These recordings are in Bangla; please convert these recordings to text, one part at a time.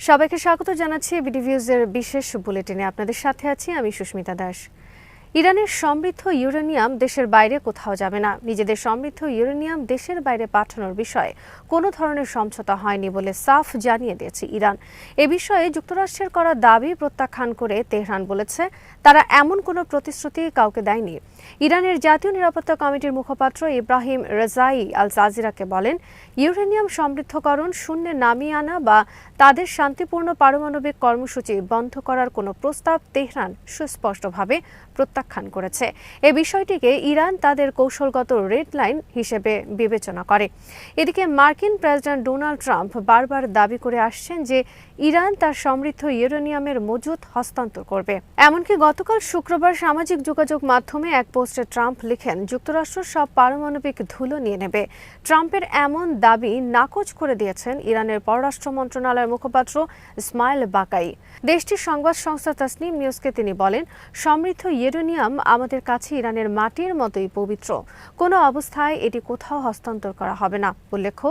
সবাইকে স্বাগত জানাচ্ছি বিডিভিউজের বিশেষ বুলেটিনে। আপনাদের সাথে আছি আমি সুস্মিতা দাস। ইরানের সমৃদ্ধ ইউরেনিয়াম দেশের বাইরে কোথাও যাবে না। নিজেদের সমৃদ্ধ ইউরেনিয়াম দেশের বাইরে পাঠানোর বিষয়ে কোনো ধরনের সমঝোতা হয়নি বলে সাফ জানিয়ে দিয়েছে ইরান। এ বিষয়ে যুক্তরাষ্ট্রের করা দাবি প্রত্যাখ্যান করে তেহরান বলেছে তারা এমন কোনো প্রতিশ্রুতি কাউকে দেয়নি। ইরানের জাতীয় নিরাপত্তা কমিটির মুখপাত্র ইব্রাহিম রেজাই আল জাজিরাকে বলেন, ইউরেনিয়াম সমৃদ্ধকরণ শূন্যে নামিয়ে আনা বা তাদের শান্তিপূর্ণ পারমাণবিক কর্মসূচি বন্ধ করার কোনো প্রস্তাব তেহরান সুস্পষ্টভাবে প্রত্যাখ্যান করেছে। এ বিষয়টিকে ইরান তাদের কৌশলগত রেড লাইন হিসেবে বিবেচনা করে। এদিকে মার্কিন প্রেসিডেন্ট ডোনাল্ড ট্রাম্প বারবার দাবি করে আসছেন যে ইরান তার সমৃদ্ধ ইউরেনিয়ামের মজুদ হস্তান্তর করবে। এমনকি গতকাল শুক্রবার সামাজিক যোগাযোগ মাধ্যমে এক পোস্টে ট্রাম্প লিখেন, যুক্তরাষ্ট্র সব পারমাণবিক ধুলো নিয়ে নেবে। ট্রাম্পের এমন দাবি নাকচ করে দিয়েছেন ইরানের পররাষ্ট্র মন্ত্রণালয়ের মুখপাত্র ইসমাইল বাকাই। দেশটির সংবাদ সংস্থা তাসনিম নিউজকে তিনি বলেন, সমৃদ্ধ ইউরেনিয়াম আমাদের কাছে ইরানের মাটির মতোই পবিত্র। কোনো অবস্থায় এটি কোথাও হস্তান্তর করা হবে না। উল্লেখ্য,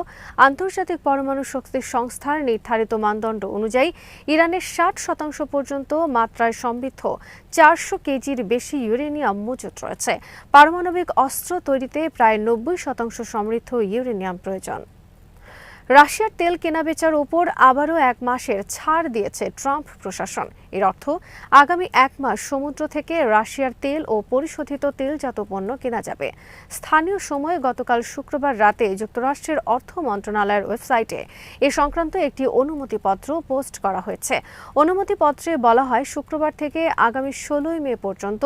আন্তর্জাতিক পরমাণু শক্তি সংস্থার নির্ধারিত মানদণ্ড অনুযায়ী ইরানের 60% পর্যন্ত মাত্রায় সমৃদ্ধ 400 কেজির বেশি ইউরেনিয়াম মজুত রয়েছে। পারমাণবিক অস্ত্র তৈরিতে প্রায় 90% সমৃদ্ধ ইউরেনিয়াম প্রয়োজন। রাশিয়ার তেল কেনাবেচার উপর আবারও 1 মাসের ছাড় দিয়েছে ট্রাম্প প্রশাসন। এর অর্থ আগামী 1 মাস সমুদ্র থেকে রাশিয়ার তেল ও পরিশোধিত তেলজাত পণ্য কেনা যাবে। স্থানীয় সময় গতকাল শুক্রবার রাতে যুক্তরাষ্ট্রের অর্থ মন্ত্রণালয়ের ওয়েবসাইটে এ সংক্রান্ত একটি অনুমতিপত্র পোস্ট করা হয়েছে। অনুমতিপত্রে বলা হয়, শুক্রবার থেকে আগামী 16 মে পর্যন্ত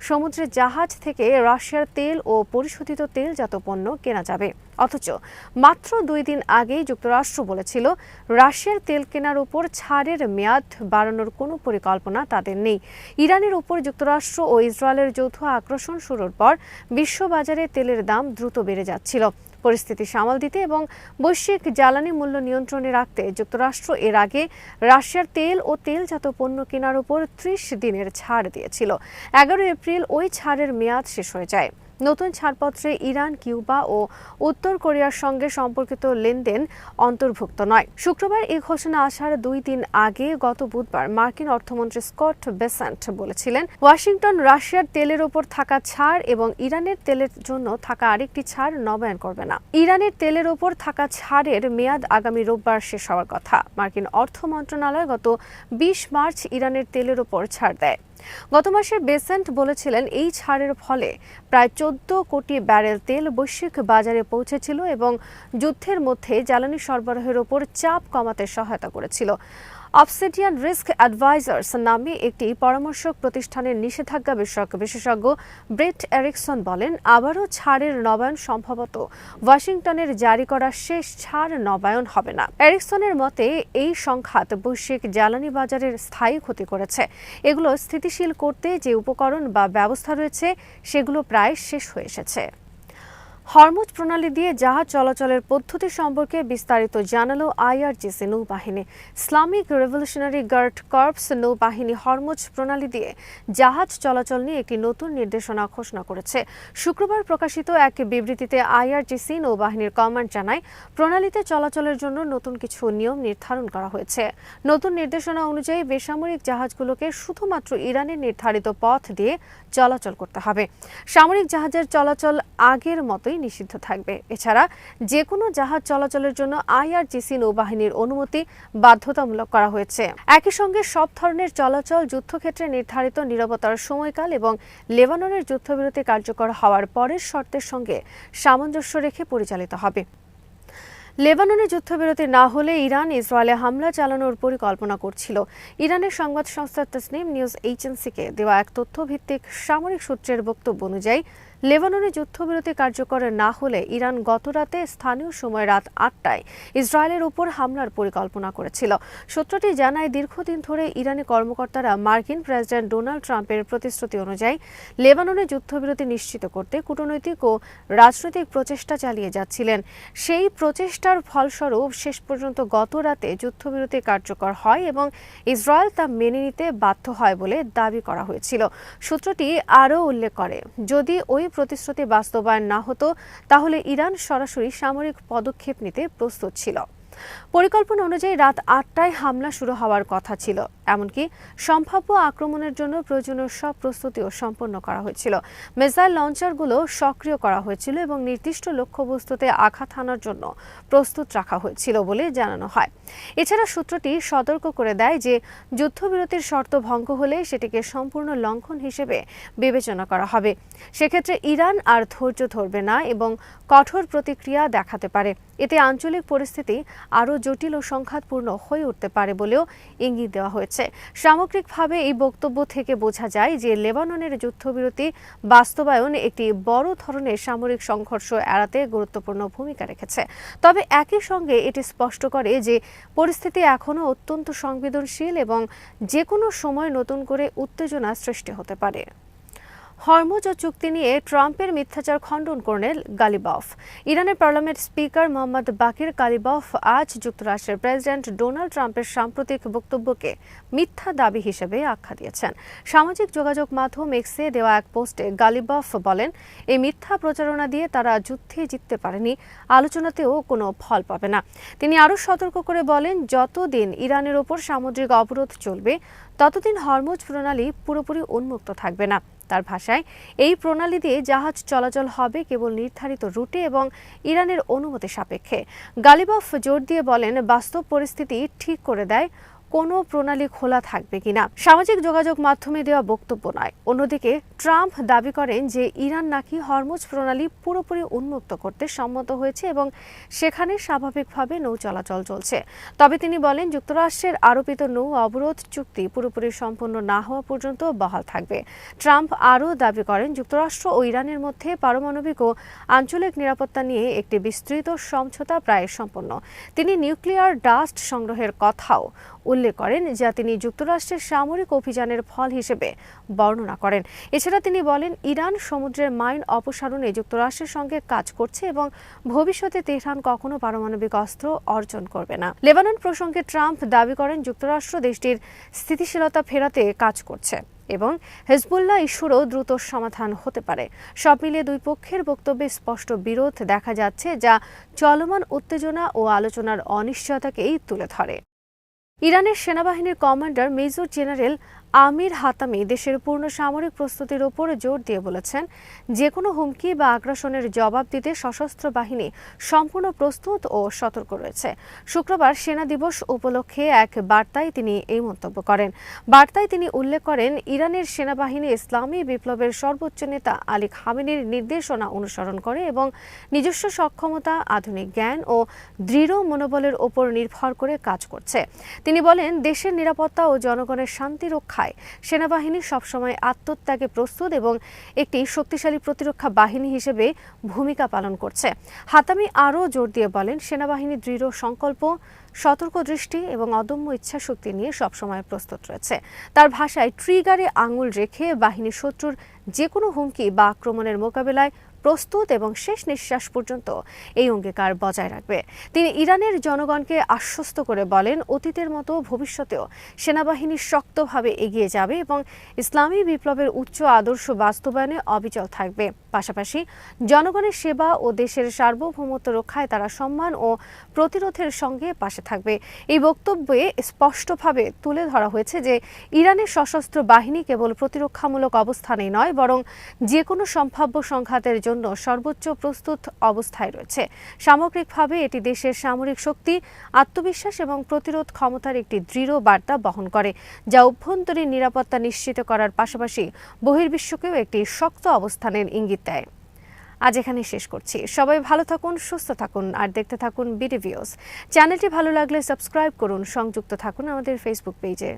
সমুদ্রে জাহাজ থেকে রাশিয়ার তেল ও পরিশোধিত তেলজাত পণ্য কেনা যাবে। অথচ মাত্র 2 দিন আগেই যুক্তরাষ্ট্র বলেছিল রাশিয়ার তেল কেনার উপর ছাড়ের মেয়াদ বাড়ানোর কোনো পরিকল্পনা তাদের নেই। ইরানের উপর যুক্তরাষ্ট্র ও ইসরায়েলের যৌথ আগ্রাসন শুরুর পর বিশ্ববাজারে তেলের দাম দ্রুত বেড়ে যাচ্ছিল। পরিস্থিতি সামাল দিতে এবং বৈশ্বিক জ্বালানি মূল্য নিয়ন্ত্রণে রাখতে যুক্তরাষ্ট্র এর আগে রাশিয়ার তেল ও তেলজাত পণ্য কেনার উপর 30 দিনের ছাড় দিয়েছিল। 11 এপ্রিল ওই ছাড়ের মেয়াদ শেষ হয়ে যায়। নতুন ছাড়পত্রে ইরান, কিউবা ও উত্তর কোরিয়ার সঙ্গে সম্পর্কিত লেনদেন অন্তর্ভুক্ত নয়। শুক্রবার এই ঘোষণা আসার 2 দিন আগে গত বুধবার মার্কিন অর্থমন্ত্রী স্কট বেসেন্ট বলেছিলেন, ওয়াশিংটন রাশিয়ার তেলের ওপর থাকা ছাড় এবং ইরানের তেলের জন্য থাকা আরেকটি ছাড় নবায়ন করবে না। ইরানের তেলের ওপর থাকা ছাড়ের মেয়াদ আগামী রোববার শেষ হওয়ার কথা। মার্কিন অর্থ মন্ত্রণালয় গত 20 মার্চ ইরানের তেলের ওপর ছাড় দেয়। গত মাসে বেসেন্ট বলেছিলেন, এই ছাড়ের ফলে প্রায় 14 কোটি ব্যারেল তেল বৈশ্বিক বাজারে পৌঁছেছিল এবং যুদ্ধের মধ্যে জ্বালানি সরবরাহের ওপর চাপ কমাতে সহায়তা করেছিল। অবসিডিয়ান রিস্ক অ্যাডভাইজার্স নামে একটি পরামর্শক প্রতিষ্ঠানের নিষেধাজ্ঞা বিষয়ক বিশেষজ্ঞ ব্রেট এরিকসন বলেন, আবারও ছাড়ের নবায়ন সম্ভবত ওয়াশিংটনের জারি করা শেষ ছাড় নবায়ন হবে না। এরিকসনের মতে, এই সংঘাত বৈশ্বিক জ্বালানি বাজারের স্থায়ী ক্ষতি করেছে। এগুলো স্থিতিশীল করতে যে উপকরণ বা ব্যবস্থা রয়েছে সেগুলো প্রায় শেষ হয়ে এসেছে। হরমুজ প্রণালী দিয়ে জাহাজ চলাচলের পদ্ধতি সম্পর্কে বিস্তারিত জানালো আইআরজিসি নৌবাহিনী। ইসলামিক রেভলিউশনারি গার্ড কর্পস নৌবাহিনী হরমুজ প্রণালী দিয়ে জাহাজ চলাচল নিয়ে একটি নতুন নির্দেশনা ঘোষণা করেছে। শুক্রবার প্রকাশিত এক বিবৃতিতে আইআরজিসি নৌবাহিনীর কমান্ড জানায়, প্রণালীতে চলাচলের জন্য নতুন কিছু নিয়ম নির্ধারণ করা হয়েছে। নতুন নির্দেশনা অনুযায়ী বেসামরিক জাহাজগুলোকে শুধুমাত্র ইরানের নির্ধারিত পথ দিয়ে চলাচল করতে হবে। সামরিক জাহাজের চলাচল আগের মতোই নিষিদ্ধ থাকবে। এছাড়া যে কোনো জাহাজ চলাচলের জন্য আইআরজিসি নৌবাহিনীর অনুমতি বাধ্যতামূলক করা হয়েছে। একই সঙ্গে সব ধরনের চলাচল যুদ্ধক্ষেত্রে নির্ধারিত নিরাপত্তার সময়কাল এবং লেবাননের যুদ্ধবিরতি কার্যকর হওয়ার পরের শর্তের সঙ্গে সামঞ্জস্য রেখে পরিচালিত হবে। লেবাননে যুদ্ধবিরতি না হলে ইরান ইসরায়েলে হামলা চালানোর পরিকল্পনা করছিল। ইরানের সংবাদ সংস্থা তাসনিম নিউজ এজেন্সিকে দেওয়া এক তথ্যভিত্তিক সামরিক সূত্রের বক্তব্য অনুযায়ী লেবাননে যুদ্ধবিরতি কার্যকর না হলে ইরান গতরাতে স্থানীয় সময় রাত 8টায় ইসরায়েলের উপর হামলার পরিকল্পনা করেছিল। সূত্রটি জানায়, দীর্ঘদিন ধরে ইরানি কর্মকর্তারা মার্কিন প্রেসিডেন্ট ডোনাল্ড ট্রাম্পের প্রতিশ্রুতি অনুযায়ী লেবাননে যুদ্ধবিরতি নিশ্চিত করতে কূটনৈতিক ও রাজনৈতিক প্রচেষ্টা চালিয়ে যাচ্ছিলেন। সেই প্রচেষ্টার ফলস্বরূপ শেষ পর্যন্ত গত রাতে যুদ্ধবিরতি কার্যকর হয় এবং ইসরায়েল তা মেনে নিতে বাধ্য হয় বলে দাবি করা হয়েছিল। সূত্রটি আরও উল্লেখ করে, যদি ওই প্রতিশ্রুতি বাস্তবায়ন না হতো তাহলে ইরান সরাসরি সামরিক পদক্ষেপ নিতে প্রস্তুত ছিল। পরিকল্পনা অনুযায়ী রাত ৮টায় হামলা শুরু হওয়ার কথা ছিল। এমনকি সম্ভাব্য আক্রমণের জন্য প্রয়োজনীয় সব প্রস্তুতিও সম্পন্ন করা হয়েছিল। মিসাইল লঞ্চারগুলো সক্রিয় করা হয়েছিল এবং নির্দিষ্ট লক্ষ্যবস্তুতে আঘাত হানার জন্য প্রস্তুত রাখা হয়েছিল বলে জানানো হয়। এছাড়া সূত্রটি সতর্ক করে দেয় যে যুদ্ধবিরতির শর্ত ভঙ্গ হলে সেটিকে সম্পূর্ণ লঙ্ঘন হিসেবে বিবেচনা করা হবে। সেক্ষেত্রে ইরান আর ধৈর্য ধরবে না এবং কঠোর প্রতিক্রিয়া দেখাতে পারে। এতে আঞ্চলিক পরিস্থিতি আরও জটিল ও সংঘাতপূর্ণ হয়ে উঠতে পারে বলেও ইঙ্গিত দেওয়া হয়েছে। সামগ্রিকভাবে এই বক্তব্য থেকে বোঝা যায় যে লেবাননের যুদ্ধবিরতি বাস্তবায়ন একটি বড় ধরনের সামরিক সংঘর্ষ এড়াতে গুরুত্বপূর্ণ ভূমিকা রেখেছে। তবে একই সঙ্গে এটি স্পষ্ট করে যে পরিস্থিতি এখনও অত্যন্ত সংবেদনশীল এবং যে কোনো সময় নতুন করে উত্তেজনা সৃষ্টি হতে পারে। হরমুজ চুক্তি নিয়ে ট্রাম্পের মিথ্যাচার খণ্ডন করলেন গালিবাফ। ইরানের পার্লামেন্ট স্পিকার মোহাম্মদ বাকির গালিবাফ আজ যুক্তরাষ্ট্রের প্রেসিডেন্ট ডোনাল্ড ট্রাম্পের সাম্প্রতিক বক্তব্যকে মিথ্যা দাবি হিসেবে আখ্যা দিয়েছেন। সামাজিক যোগাযোগ মাধ্যম এক্সে দেওয়া এক পোস্টে গালিবাফ বলেন, এই মিথ্যা প্রচারণা দিয়ে তারা যুদ্ধে জিততে পারেনি, আলোচনাতেও কোনো ফল পাবে না। তিনি আরও সতর্ক করে বলেন, যতদিন ইরানের ওপর সামুদ্রিক অবরোধ চলবে ততদিন হরমুজ প্রণালী পুরোপুরি উন্মুক্ত থাকবে না। তার ভাষায়, এই প্রণালী দিয়ে জাহাজ চলাচল হবে কেবল নির্ধারিত রুটে এবং ইরানের অনুমতি সাপেক্ষে। গালিবাফ জোর দিয়ে বলেন, বাস্তব পরিস্থিতি ঠিক করে দেয় কোনো প্রণালী খোলা থাকবে কিনা, সামাজিক যোগাযোগ মাধ্যমে দেওয়া বক্তব্য নয়। অন্যদিকে ট্রাম্প দাবি করেন যে ইরান নাকি হরমুজ প্রণালী পুরোপুরি উন্মুক্ত করতে সম্মত হয়েছে এবং সেখানে স্বাভাবিকভাবে নৌ চলাচল চলছে। তবে তিনি বলেন, যুক্তরাষ্ট্রের আরোপিত নৌ অবরোধ চুক্তি পুরোপুরি সম্পন্ন না হওয়া পর্যন্ত বহাল থাকবে। ট্রাম্প আরও দাবি করেন, যুক্তরাষ্ট্র ও ইরানের মধ্যে পারমাণবিক ও আঞ্চলিক নিরাপত্তা নিয়ে একটি বিস্তৃত সমঝোতা প্রায় সম্পন্ন। তিনি নিউক্লিয়ার ডাস্ট সংগ্রহের কথাও উল্লেখ করেন, যা তিনি যুক্তরাষ্ট্রের সামরিক অভিযানের ফল হিসেবে বর্ণনা করেন। এছাড়া তিনি বলেন, ইরান সমুদ্রের মাইন অপসারণে যুক্তরাষ্ট্রের সঙ্গে কাজ করছে এবং ভবিষ্যতে তেহরান কখনো পারমাণবিক অস্ত্র অর্জন করবে না। লেবানন প্রসঙ্গে ট্রাম্প দাবি করেন, যুক্তরাষ্ট্র দেশটির স্থিতিশীলতা ফেরাতে কাজ করছে এবং হেজবুল্লাহ ইস্যুরও দ্রুত সমাধান হতে পারে। সব মিলিয়ে দুই পক্ষের বক্তব্যে স্পষ্ট বিরোধ দেখা যাচ্ছে, যা চলমান উত্তেজনা ও আলোচনার অনিশ্চয়তাকেই তুলে ধরে। ইরানের সেনাবাহিনীর কমান্ডার মেজর জেনারেল আমির হাতামি দেশের পূর্ণ সামরিক প্রস্তুতির ওপর জোর দিয়ে বলেছেন, যে কোনো হুমকি বা আগ্রাসনের জবাব দিতে সশস্ত্র বাহিনী সম্পূর্ণ প্রস্তুত ও সতর্ক রয়েছে। শুক্রবার সেনা দিবস উপলক্ষে এক বার্তায় তিনি এই মন্তব্য করেন। বার্তায় তিনি উল্লেখ করেন, ইরানের সেনাবাহিনী ইসলামী বিপ্লবের সর্বোচ্চ নেতা আলী খামেনির নির্দেশনা অনুসরণ করে এবং নিজস্ব সক্ষমতা, আধুনিক জ্ঞান ও দৃঢ় মনোবলের ওপর নির্ভর করে কাজ করছে। তিনি বলেন, দেশের নিরাপত্তা ও জনগণের শান্তি রক্ষায় সেনাবাহিনী সবসময় আত্মত্যাগে প্রস্তুত এবং একটি শক্তিশালী প্রতিরক্ষা বাহিনী হিসেবে ভূমিকা পালন করছে। হাতামি আরও জোর দিয়ে বলেন, সেনাবাহিনী দৃঢ় সংকল্প, সতর্ক দৃষ্টি এবং অদম্য ইচ্ছাশক্তি নিয়ে সবসময় প্রস্তুত রয়েছে। তার ভাষায়, ট্রিগারে আঙুল রেখে বাহিনী শত্রুর যে কোনো হুমকি বা আক্রমণের মোকাবেলায় প্রস্তুত এবং শেষ নিঃশ্বাস পর্যন্ত এই অঙ্গীকার বজায় রাখবে। তিনি ইরানের জনগণকে আশ্বস্ত করে বলেন, অতীতের মতো ভবিষ্যতেও সেনাবাহিনী শক্তভাবে এগিয়ে যাবে এবং ইসলামী বিপ্লবের উচ্চ আদর্শ বাস্তবায়নে অবিচল থাকবে। পাশাপাশি জনগণের সেবা ও দেশের সার্বভৌমত্ব রক্ষায় তারা সম্মান ও প্রতিরোধের সঙ্গে পাশে থাকবে। এই বক্তব্যে স্পষ্টভাবে তুলে ধরা হয়েছে যে ইরানের সশস্ত্র বাহিনী কেবল প্রতিরক্ষামূলক অবস্থানেই নয়, বরং যে কোনো সম্ভাব্য সংঘাতের জন্য সর্বোচ্চ প্রস্তুত অবস্থায় রয়েছে। সামগ্রিকভাবে এটি দেশের সামরিক শক্তি, আত্মবিশ্বাস এবং প্রতিরোধ ক্ষমতার একটি দৃঢ় বার্তা বহন করে, যা অভ্যন্তরীণ নিরাপত্তা নিশ্চিত করার পাশাপাশি বহির্বিশ্বকেও একটি শক্ত অবস্থানের ইঙ্গিত দেয়। আজ এখানে শেষ করছি। সবাই ভালো থাকুন, সুস্থ থাকুন আর দেখতে থাকুন বিডি ভিউজ। চ্যানেলটি ভালো লাগলে সাবস্ক্রাইব করুন, সংযুক্ত থাকুন আমাদের ফেসবুক পেজে।